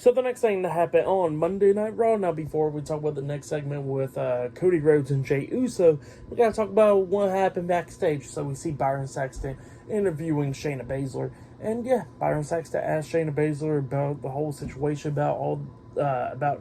So the next thing to happen on Monday Night Raw, now before we talk about the next segment with Cody Rhodes and Jey Uso, we gotta talk about what happened backstage. So we see Byron Saxton interviewing Shayna Baszler, and yeah, Byron Saxton asked Shayna Baszler about the whole situation, about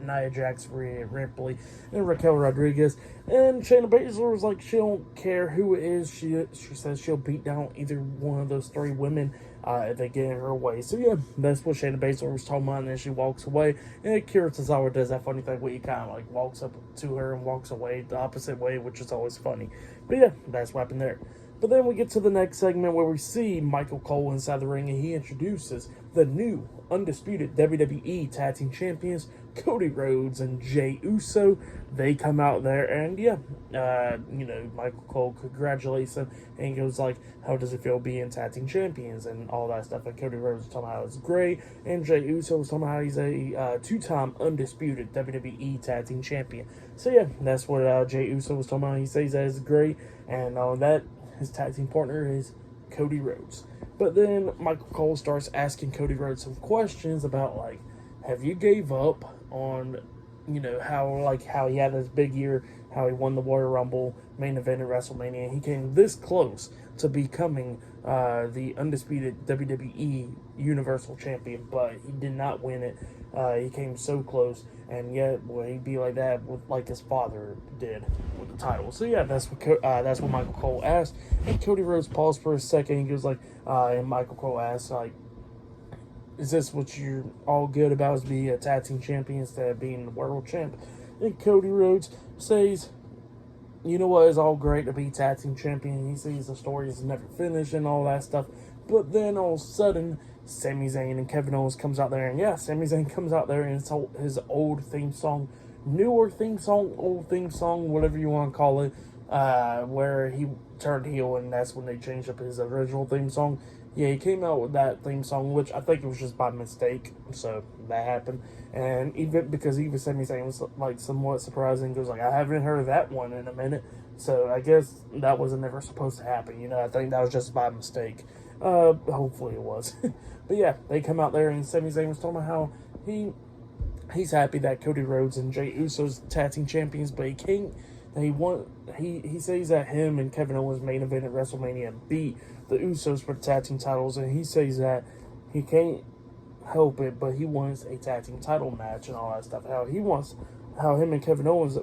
Nia Jax, Rhea Ripley, and Raquel Rodriguez. And Shayna Baszler was like, she don't care who it is. She says she'll beat down either one of those three women if they get in her way. So yeah, that's what Shayna Baszler was talking about, and then she walks away. And Akira Tozawa does that funny thing where he kind of like walks up to her and walks away the opposite way, which is always funny. But yeah, that's what happened there. But then we get to the next segment where we see Michael Cole inside the ring, and he introduces the new Undisputed WWE Tag Team Champions, Cody Rhodes and Jey Uso. They come out there, and yeah, Michael Cole congratulates them, and he goes like, how does it feel being Tag Team Champions, and all that stuff. And Cody Rhodes was talking about how it's great, and Jey Uso was talking about how he's a two-time Undisputed WWE Tag Team Champion. So yeah, that's what Jey Uso was talking about. He says that is great, and that his tag team partner is Cody Rhodes. But then Michael Cole starts asking Cody Rhodes some questions about, like, have you gave up on, how he had this big year, how he won the Royal Rumble, main event at WrestleMania, and he came this close to becoming the undisputed WWE Universal Champion, but he did not win it. He came so close, and yet, he'd be like that like his father did with the title. So yeah, that's what Michael Cole asked, and Cody Rhodes paused for a second. He goes like, and Michael Cole asked like, is this what you're all good about, is being a tag team champion instead of being the world champ? And Cody Rhodes says, you know what, it's all great to be tag team champion. He sees the story is never finished and all that stuff. But then all of a sudden, Sami Zayn and Kevin Owens comes out there, and yeah, Sami Zayn comes out there, and it's his old theme song, newer theme song, old theme song, whatever you want to call it, where he turned heel, and that's when they changed up his original theme song. Yeah, he came out with that theme song, which I think it was just by mistake, so that happened. And even Sami Zayn was like somewhat surprising, goes like, I haven't heard that one in a minute, so I guess that wasn't ever supposed to happen. I think that was just by mistake. Hopefully it was. But yeah, they come out there, and Sami Zayn was talking about how he's happy that Cody Rhodes and Jey Uso's tag team champions, but he says that him and Kevin Owens main event at WrestleMania beat the Usos for the tag team titles, and he says that he can't help it, but he wants a tag team title match and all that stuff. How him and Kevin Owens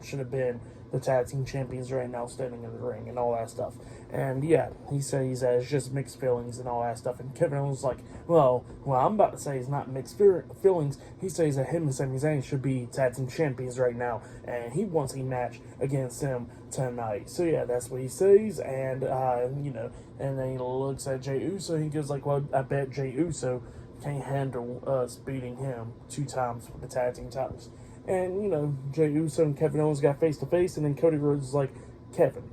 should have been the tag team champions right now, standing in the ring and all that stuff. And yeah, he says that it's just mixed feelings and all that stuff. And Kevin Owens is like, well, I'm about to say it's not mixed feelings. He says that him and Sami Zayn should be tag team champions right now, and he wants a match against them tonight. So yeah, that's what he says. And and then he looks at Jey Uso, and he goes like, well, I bet Jey Uso can't handle us beating him 2 times for the tag team titles. And, Jey Uso and Kevin Owens got face-to-face, and then Cody Rhodes was like, Kevin,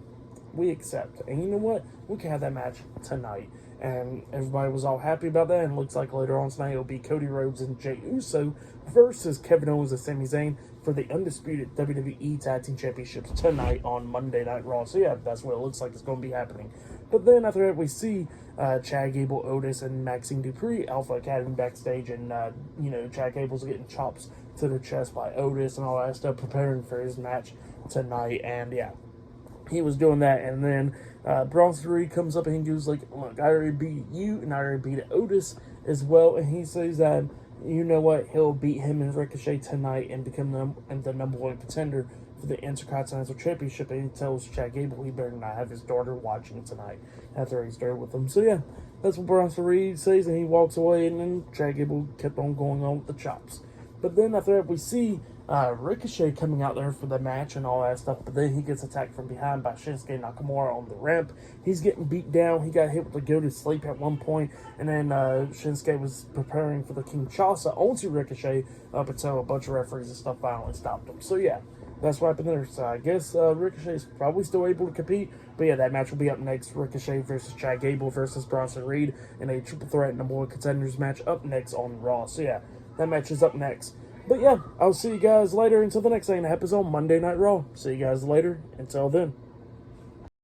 we accept. And you know what? We can have that match tonight. And everybody was all happy about that, and it looks like later on tonight it'll be Cody Rhodes and Jey Uso versus Kevin Owens and Sami Zayn for the undisputed WWE Tag Team Championships tonight on Monday Night Raw. So yeah, that's what it looks like it's going to be happening. But then after that, we see Chad Gable, Otis, and Maxine Dupree, Alpha Academy backstage, and Chad Gable's getting chops to the chest by Otis and all that stuff, preparing for his match tonight. And yeah, he was doing that, and then Bronson Reed comes up and he goes like, look, I already beat you, and I already beat Otis as well. And he says that, you know what, he'll beat him and Ricochet tonight and become the number 1 contender for the Intercontinental Championship. And he tells Chad Gable he better not have his daughter watching tonight after he's there with him. So yeah, that's what Bronson Reed says, and he walks away, and then Chad Gable kept on going on with the chops. But then after that, we see Ricochet coming out there for the match and all that stuff, but then he gets attacked from behind by Shinsuke Nakamura on the ramp. He's getting beat down. He got hit with a go to sleep at one point, and then Shinsuke was preparing for the Kinshasa onto Ricochet up until a bunch of referees and stuff finally stopped him. So yeah, that's what happened there. So I guess Ricochet is probably still able to compete, but yeah, that match will be up next. Ricochet versus Chad Gable versus Bronson Reed in a triple threat number 1 contenders match up next on Raw. So yeah, that match is up next. But yeah, I'll see you guys later. Until the next thing that happens on Monday Night Raw. See you guys later. Until then.